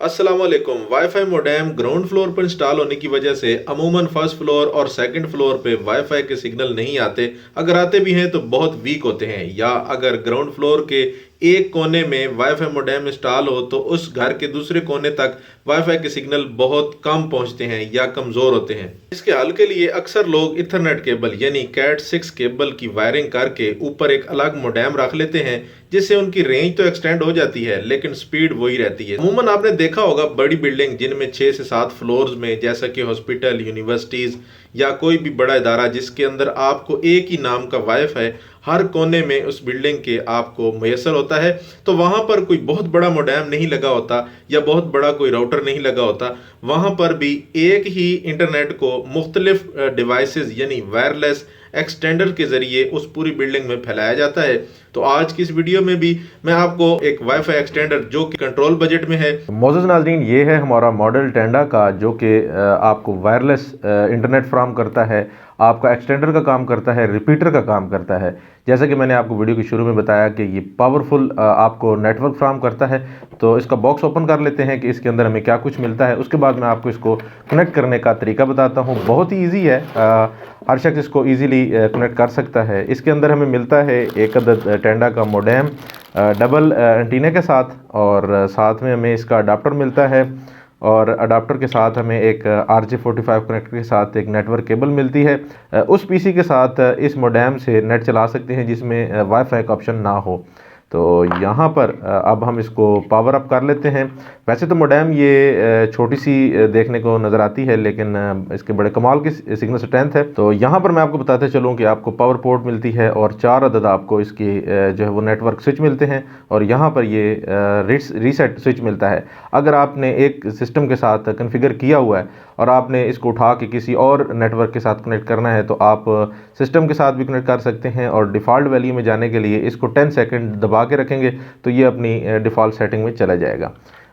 अस्सलामुअलैकुम। Wifi modem ground floor पर install होने की वजह से अमूमन फर्स्ट फ्लोर और सेकंड फ्लोर पे वाईफाई के सिग्नल नहीं आते। अगर आते भी हैं तो बहुत वीक होते हैं, या अगर ग्राउंड फ्लोर के एक कोने में वाईफाई मोडेम इंस्टॉल हो तो उस घर के दूसरे कोने तक वाईफाई के सिग्नल बहुत कम पहुंचते हैं या कमज़ोर होते हैं। इसके हल के लिए अक्सर लोग इथरनेट केबल यानी कैट 6 केबल की वायरिंग करके ऊपर एक अलग मोडेम रख लेते हैं, जिससे उनकी रेंज तो एक्सटेंड हो जाती है लेकिन स्पीड वही रहती है। अमूमन आपने देखा होगा बड़ी बिल्डिंग जिनमें 6 से 7 फ्लोर्स में, जैसा कि हॉस्पिटल, यूनिवर्सिटीज या कोई भी बड़ा इदारा जिसके अंदर आपको एक ही नाम का वाईफाई हर कोने में उस बिल्डिंग के आपको मैसर होता है, तो वहां पर कोई बहुत बड़ा मोडेम नहीं लगा होता या बहुत बड़ा कोई राउटर नहीं लगा होता। वहां पर भी एक ही इंटरनेट को मुख्तलिफ डिवाइसेस यानी वायरलेस एक्सटेंडर के जरिए उस पूरी बिल्डिंग में फैलाया जाता है। तो आज की इस वीडियो में भी मैं आपको एक वाईफाई एक्सटेंडर जो कि कंट्रोल बजट में है। मोअज़्ज़ज़ नाज़रीन, ये है हमारा मॉडल टेंडा का, जो कि आपको वायरलेस इंटरनेट फ्राहम करता है, आपका एक्सटेंडर का काम करता है, रिपीटर का काम करता है। जैसा कि मैंने आपको वीडियो के शुरू में बताया कि ये पावरफुल आपको नेटवर्क फ्राहम करता है। तो इसका बॉक्स ओपन कर लेते हैं कि इसके अंदर हमें क्या कुछ मिलता है। उसके बाद मैं आपको इसको कनेक्ट करने का तरीका बताता हूँ। बहुत ही ईजी है, हर शख्स इसको ईजीली कनेक्ट कर सकता है। इसके अंदर हमें मिलता है एक अदद टेंडा का मोडेम डबल एंटीना के साथ, और साथ में हमें इसका अडाप्टर मिलता है, और अडाप्टर के साथ हमें एक RJ45 कनेक्टर के साथ एक नेटवर्क केबल मिलती है। उस पीसी के साथ इस मोडेम से नेट चला सकते हैं जिसमें वाईफाई का ऑप्शन ना हो। तो यहाँ पर अब हम इसको पावर अप कर लेते हैं। वैसे तो मोडेम ये छोटी सी देखने को नज़र आती है, लेकिन इसके बड़े कमाल की सिग्नल स्ट्रेंथ है। तो यहाँ पर मैं आपको बताते चलूँ कि आपको पावर पोर्ट मिलती है और 4 अदद आपको इसकी जो है वो नेटवर्क स्विच मिलते हैं, और यहाँ पर ये रीसेट स्विच मिलता है। अगर आपने एक सिस्टम के साथ कन्फिगर किया हुआ है और आपने इसको उठा के किसी और नेटवर्क के साथ कनेक्ट करना है, तो आप सिस्टम के साथ भी कनेक्ट कर सकते हैं, और डिफ़ॉल्ट वैल्यू में जाने के लिए इसको 10 सेकंड दबा के रखेंगे तो ये अपनी डिफ़ॉल्ट सेटिंग में चला जाएगा।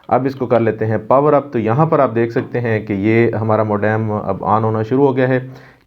अब इसको कर लेते हैं पावर अप। तो यहाँ पर आप देख सकते हैं कि ये हमारा मोडेम अब ऑन होना शुरू हो गया है।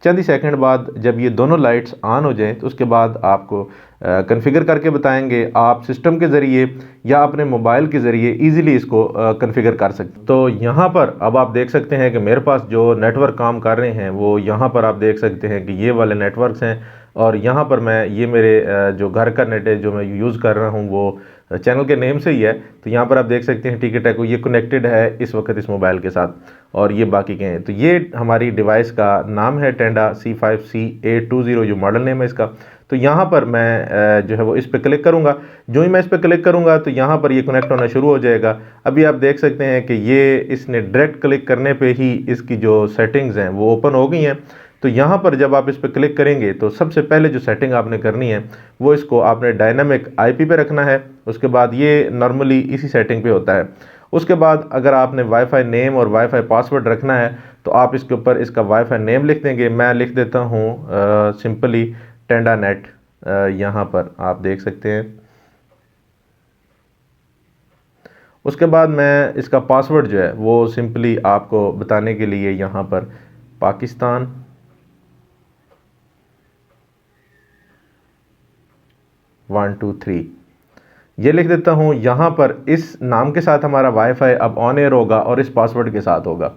चंद ही सेकंड बाद जब ये दोनों लाइट्स ऑन हो जाएं तो उसके बाद आपको कन्फिगर करके बताएंगे। आप सिस्टम के ज़रिए या अपने मोबाइल के ज़रिए इजीली इसको कन्फिगर कर सकते। तो यहाँ पर अब आप देख सकते हैं कि मेरे पास जो नेटवर्क काम कर रहे हैं वो यहाँ पर आप देख सकते हैं कि ये वाले नेटवर्क्स हैं, और यहाँ पर मैं ये मेरे जो घर का नेट है जो मैं यूज़ कर रहा हूँ वो चैनल के नेम से ही है। तो यहाँ पर आप देख सकते हैं टिकट है ये कनेक्टेड है इस वक्त इस मोबाइल के साथ, और ये बाकी के हैं। तो ये हमारी डिवाइस का नाम है टेंडा C5CA20, जो मॉडल नेम है इसका। तो यहाँ पर मैं जो है वो इस पर क्लिक करूँगा। जो ही मैं इस पर क्लिक करूँगा तो यहाँ पर ये कनेक्ट होना शुरू हो जाएगा। अभी आप देख सकते हैं कि ये इसने डायरेक्ट क्लिक करने पे ही इसकी जो सेटिंग्स हैं वो ओपन हो गई हैं। तो यहाँ पर जब आप इस पर क्लिक करेंगे तो सबसे पहले जो सेटिंग आपने करनी है वो इसको आपने डायनामिक IP पे रखना है। उसके बाद ये नॉर्मली इसी सेटिंग पे होता है। उसके बाद अगर आपने वाईफाई नेम और वाईफाई पासवर्ड रखना है तो आप इसके ऊपर इसका वाईफाई नेम लिख देंगे। मैं लिख देता हूँ सिंपली टेंडा नेट। यहाँ पर आप देख सकते हैं। उसके बाद मैं इसका पासवर्ड जो है वो सिंपली आपको बताने के लिए यहाँ पर पाकिस्तान 1 2 3 ये लिख देता हूँ। यहाँ पर इस नाम के साथ हमारा वाईफाई अब ऑन एयर होगा और इस पासवर्ड के साथ होगा।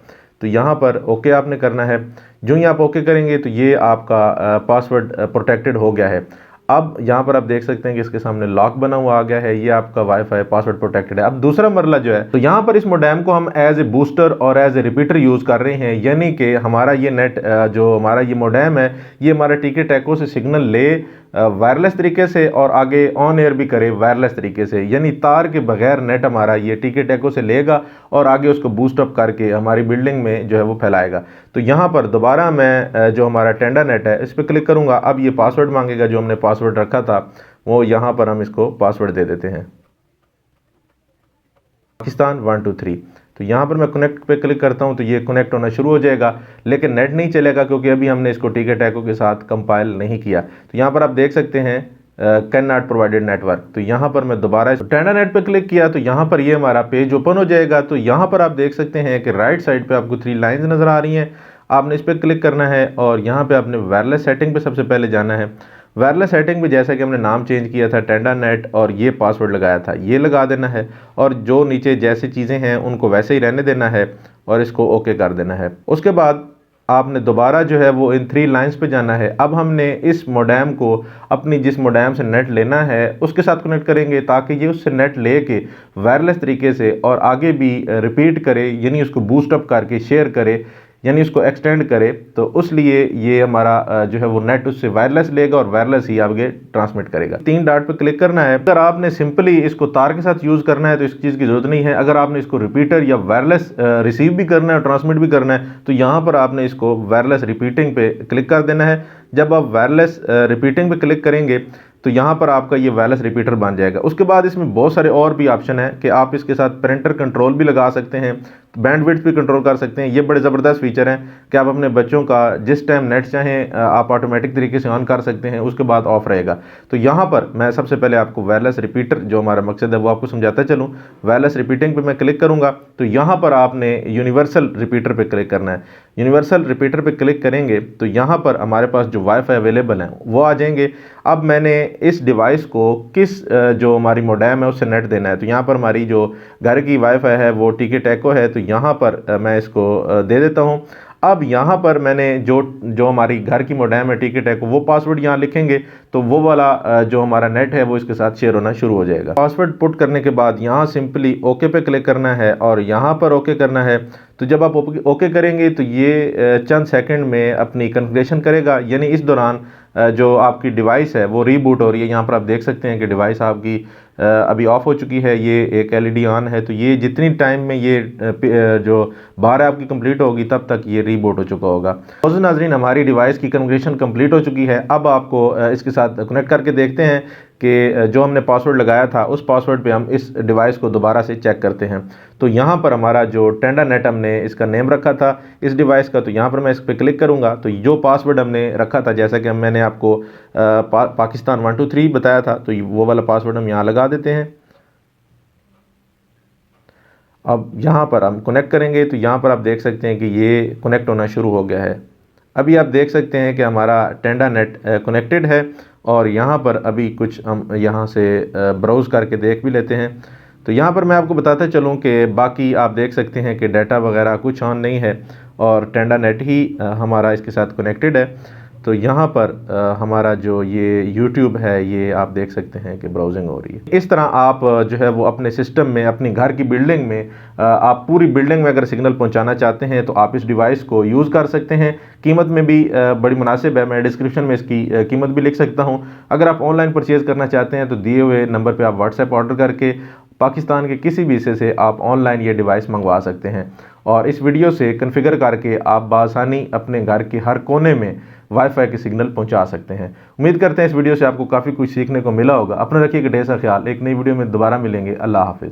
तो यहाँ पर ओके आपने करना है। जो ही आप ओके करेंगे तो ये आपका पासवर्ड प्रोटेक्टेड हो गया है। अब यहाँ पर आप देख सकते हैं कि इसके सामने लॉक बना हुआ आ गया है, ये आपका वाईफाई पासवर्ड प्रोटेक्टेड है। अब दूसरा मरला जो है, तो यहाँ पर इस मोडेम को हम एज ए बूस्टर और एज ए रिपीटर यूज़ कर रहे हैं, यानी कि हमारा ये नेट जो हमारा ये मोडेम है ये हमारा टिकट टैको से सिग्नल ले वायरलेस तरीके से और आगे ऑन एयर भी करे वायरलेस तरीके से, यानी तार के बगैर नेट हमारा ये टिकट टैको से लेगा और आगे उसको बूस्ट अप करके हमारी बिल्डिंग में जो है वो फैलाएगा। तो यहाँ पर दोबारा मैं जो हमारा टेंडा नेट है इस पर क्लिक करूँगा। अब ये पासवर्ड मांगेगा जो हमने पासवर्ड रखा था, वो यहाँ पर हम इसको पासवर्ड दे देते हैं पाकिस्तान 1 2 3। तो यहाँ पर मैं कनेक्ट पे क्लिक करता हूँ तो ये कनेक्ट होना शुरू हो जाएगा, लेकिन नेट नहीं चलेगा क्योंकि अभी हमने इसको टिकट टैको के साथ कंपाइल नहीं किया। तो यहाँ पर आप देख सकते हैं कैन नॉट प्रोवाइडेड नेटवर्क। तो यहाँ पर मैं दोबारा टेंडा नेट पे क्लिक किया तो यहाँ पर ये हमारा पेज ओपन हो जाएगा। तो यहाँ पर आप देख सकते हैं कि राइट साइड पे आपको 3 लाइंस नज़र आ रही हैं। आपने इस पर क्लिक करना है और यहाँ पे आपने वायरलेस सेटिंग पे सबसे पहले जाना है। वायरलेस सेटिंग में जैसा कि हमने नाम चेंज किया था टेंडा नेट और ये पासवर्ड लगाया था, ये लगा देना है और जो नीचे जैसी चीज़ें हैं उनको वैसे ही रहने देना है और इसको ओके कर देना है। उसके बाद आपने दोबारा जो है वो इन 3 लाइंस पे जाना है। अब हमने इस मोडेम को अपनी जिस मोडेम से नेट लेना है उसके साथ कनेक्ट करेंगे ताकि ये उससे नेट लेके वायरलेस तरीके से और आगे भी रिपीट करे, यानी उसको बूस्ट अप करके शेयर करे, यानी उसको एक्सटेंड करे। तो उस लिए ये हमारा जो है वो नेट उससे वायरलेस लेगा और वायरलेस ही आगे ट्रांसमिट करेगा। 3 डॉट पे क्लिक करना है। अगर आपने सिंपली इसको तार के साथ यूज़ करना है तो इस चीज़ की ज़रूरत नहीं है। अगर आपने इसको रिपीटर या वायरलेस रिसीव भी करना है और ट्रांसमिट भी करना है तो यहाँ पर आपने इसको वायरलेस रिपीटिंग पे क्लिक कर देना है। जब आप वायरलेस रिपीटिंग पे क्लिक करेंगे तो यहाँ पर आपका ये वायरलेस रिपीटर बन जाएगा। उसके बाद इसमें बहुत सारे और भी ऑप्शन हैं कि आप इसके साथ पेरेंटल कंट्रोल भी लगा सकते हैं, बैंडविड्थ भी कंट्रोल कर सकते हैं। ये बड़े ज़बरदस्त फीचर हैं कि आप अपने बच्चों का जिस टाइम नेट चाहें आप ऑटोमेटिक तरीके से ऑन कर सकते हैं, उसके बाद ऑफ रहेगा। तो यहाँ पर मैं सबसे पहले आपको वायरलेस रिपीटर जो हमारा मकसद है वो आपको समझाता चलूँ। वायरलेस रिपीटिंग पे मैं क्लिक करूँगा तो यहाँ पर आपने यूनिवर्सल रिपीटर पे क्लिक करना है। यूनिवर्सल रिपीटर पे क्लिक करेंगे तो यहाँ पर हमारे पास जो वाईफाई अवेलेबल हैं वो आ जाएंगे। अब मैंने इस डिवाइस को किस जो हमारी मोडेम है उससे नेट देना है, तो यहाँ पर हमारी जो घर की वाईफाई है वो टीके टेको है, तो यहाँ पर मैं इसको दे देता हूँ। अब यहाँ पर मैंने जो हमारी घर की मोडेम है टीके टेको वो पासवर्ड यहाँ लिखेंगे तो वो वाला जो हमारा नेट है वो इसके साथ शेयर होना शुरू हो जाएगा। पासवर्ड पुट करने के बाद यहाँ सिंपली ओके पे क्लिक करना है और यहाँ पर ओके करना है। तो जब आप ओके करेंगे तो ये चंद सेकंड में अपनी कन्फिगरेशन करेगा, यानी इस दौरान जो आपकी डिवाइस है वो रीबूट हो रही है। यहाँ पर आप देख सकते हैं कि डिवाइस आपकी अभी ऑफ हो चुकी है, ये एक एलईडी ऑन है। तो ये जितनी टाइम में ये जो बार है आपकी कंप्लीट होगी तब तक ये रीबूट हो चुका होगा। तो नाज़रीन, हमारी डिवाइस की कन्फिगरेशन कंप्लीट हो चुकी है। अब आपको इसके साथ कनेक्ट करके देखते हैं कि जो हमने पासवर्ड लगाया था उस पासवर्ड पे हम इस डिवाइस को दोबारा से चेक करते हैं। तो यहाँ पर हमारा जो टेंडा नेट हमने इसका नेम रखा था इस डिवाइस का, तो यहाँ पर मैं इस पर क्लिक करूँगा तो जो पासवर्ड हमने रखा था, जैसा कि मैंने आपको पाकिस्तान 123 बताया था, तो वो वाला पासवर्ड हम यहाँ लगा देते हैं। अब यहाँ पर हम कनेक्ट करेंगे तो यहाँ पर आप देख सकते हैं कि ये कनेक्ट होना शुरू हो गया है। अभी आप देख सकते हैं कि हमारा टेंडा नेट कनेक्टेड है और यहाँ पर अभी कुछ हम यहाँ से ब्राउज़ करके देख भी लेते हैं। तो यहाँ पर मैं आपको बताता चलूँ कि बाकी आप देख सकते हैं कि डाटा वगैरह कुछ ऑन नहीं है और टेंडा नेट ही हमारा इसके साथ कनेक्टेड है। तो यहाँ पर हमारा जो ये YouTube है ये आप देख सकते हैं कि ब्राउजिंग हो रही है। इस तरह आप जो है वो अपने सिस्टम में, अपनी घर की बिल्डिंग में, आप पूरी बिल्डिंग में अगर सिग्नल पहुँचाना चाहते हैं तो आप इस डिवाइस को यूज़ कर सकते हैं। कीमत में भी बड़ी मुनासिब है, मैं डिस्क्रिप्शन में इसकी कीमत भी लिख सकता हूँ। अगर आप ऑनलाइन परचेज़ करना चाहते हैं तो दिए हुए नंबर पर आप व्हाट्सएप ऑर्डर करके पाकिस्तान के किसी भी हिस्से से आप ऑनलाइन ये डिवाइस मंगवा सकते हैं और इस वीडियो से कॉन्फ़िगर करके आप बआसानी अपने घर के हर कोने में वाईफाई के सिग्नल पहुंचा सकते हैं। उम्मीद करते हैं इस वीडियो से आपको काफ़ी कुछ सीखने को मिला होगा। अपना रखिएगा ढेर सारा ख्याल। एक नई वीडियो में दोबारा मिलेंगे। अल्लाह हाफिज़।